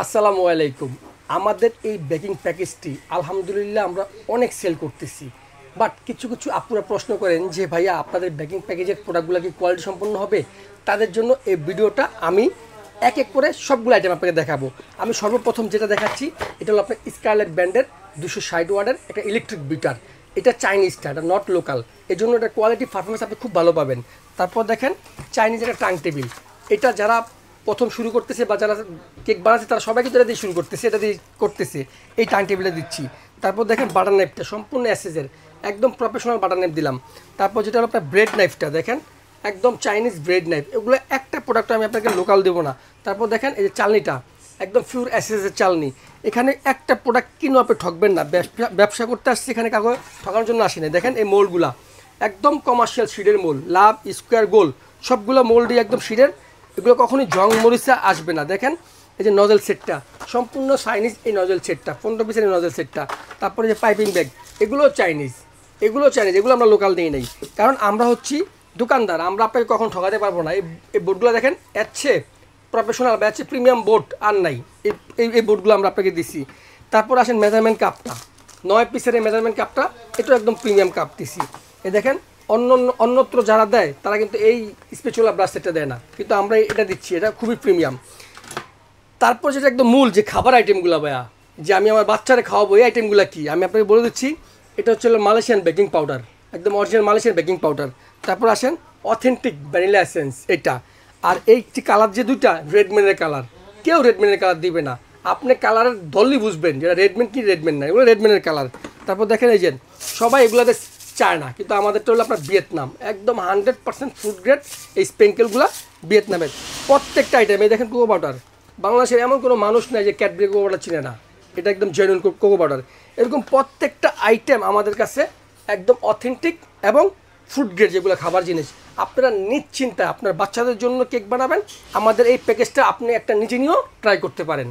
আসসালামু আলাইকুম। আমাদের এই বেকিং প্যাকেজটি আলহামদুলিল্লাহ আমরা অনেক সেল করতেছি। বাট কিছু কিছু আপুরা প্রশ্ন করেন যে ভাইয়া আপনাদের বেকিং প্যাকেজের প্রোডাক্টগুলো কি কোয়ালিটি সম্পন্ন হবে? তাদের জন্য এই ভিডিওটা আমি এক এক করে সবগুলো আইটেম আপনাকে দেখাবো। আমি সর্বপ্রথম যেটা দেখাচ্ছি এটা হলো আপনার স্কারলেট ব্র্যান্ডের 260 ওয়াটের একটা ইলেকট্রিক বিটার। এটা চাইনিজটা, এটা নট লোকাল, এই জন্য এটা কোয়ালিটি পারফরমেন্স আপনি খুব ভালো পাবেন। তারপর দেখেন চাইনিজ একটা টাং টেবিল। এটা যারা প্রথম শুরু করতেছে বা যারা কেক বানাচ্ছে তারা সবাই কিন্তু এটা দিয়ে শুরু করতেছে, এটা দিয়ে করতেছে। এই টাইম টেবিলে দিচ্ছি। তারপর দেখেন বাটার নাইফটা সম্পূর্ণ অ্যাসেজের, একদম প্রফেশনাল বাটার নাইফ দিলাম। তারপর যেটা হলো আপনার ব্রেড নাইফটা দেখেন, একদম চাইনিজ ব্রেড নাইফ। এগুলো একটা প্রোডাক্ট আমি আপনাকে লোকাল দেবো না। তারপর দেখেন এই যে চালনিটা, একদম পিওর অ্যাসেজের চালনি। এখানে একটা প্রোডাক্ট কিনো আপনি ঠকবেন না। ব্যবসা করতে আসছে, এখানে কাগজ ঠকানোর জন্য আসেনি। দেখেন এই মোলগুলা একদম কমার্শিয়াল শিডের মোল, লাভ স্কোয়ার গোল সবগুলো মোল্ডই একদম শিডের। এগুলো কখনোই জং মরিচা আসবে না। দেখেন এই যে নজল সেটটা সম্পূর্ণ চাইনিজ, এই নজল সেটটা 15 পিসের এই নজল সেটটা। তারপরে যে পাইপিং ব্যাগ, এগুলো চাইনিজ, এগুলো চাইনিজ, এগুলো আমরা লোকাল নিয়ে নেই। কারণ আমরা হচ্ছি দোকানদার, আমরা আপনাকে কখন ঠকাতে পারবো না। এই বোর্ডগুলো দেখেন এচ্ছে প্রফেশনাল বা এচ্ছে প্রিমিয়াম বোর্ড আর নাই। এই বোর্ডগুলো আমরা আপনাকে দিছি। তারপর আসেন মেজারমেন্ট কাপটা, 9 পিসের এই মেজারমেন্ট কাপটা, এটা একদম প্রিমিয়াম কাপ দিছি। এই দেখেন অন্যত্র যারা দেয় তারা কিন্তু এই স্পেচুলা ব্রাশ সেটটা দেয় না, কিন্তু আমরা এটা দিচ্ছি, এটা খুবই প্রিমিয়াম। তারপর যেটা একদম মূল যে খাবার আইটেমগুলো ভাইয়া, যে আমি আমার বাচ্চারা খাওয়াবো, এই আইটেমগুলো কি আমি আপনাকে বলে দিচ্ছি। এটা হচ্ছে মালয়েশিয়ান বেকিং পাউডার, একদম অরিজিনাল মালয়েশিয়ান বেকিং পাউডার। তারপর আসেন অথেন্টিক ভ্যানিলা এসেন্স এটা। আর এই যে কালার যে দুইটা রেডমেনের কালার, কেউ রেডমেনের কালার দিবে না। আপনি কালারের ধরলেই বুঝবেন যেটা রেডমেন কি রেডমেন না, এগুলো রেডমেনের কালার। তারপর দেখেন এই যে সবাই এগুলোতে চায় না, কিন্তু আমাদেরটা হলো আপনার ভিয়েতনাম, একদম 100% ফুড গ্রেড। এই স্পেঙ্কেলগুলো ভিয়েতনামের প্রত্যেকটা আইটেম। এই দেখেন কোকো পাউডার, বাংলাদেশের এমন কোনো মানুষ নাই যে ক্যাডবেরি কোকো পাউডার চিনে না, এটা একদম জেনুইন কোকো পাউডার। এরকম প্রত্যেকটা আইটেম আমাদের কাছে একদম অথেন্টিক এবং ফুড গ্রেড, যেগুলো খাবার জিনিস। আপনারা নিশ্চিন্তায় আপনার বাচ্চাদের জন্য কেক বানাবেন, আমাদের এই প্যাকেজটা আপনি একটা নিজে নিয়েও ট্রাই করতে পারেন।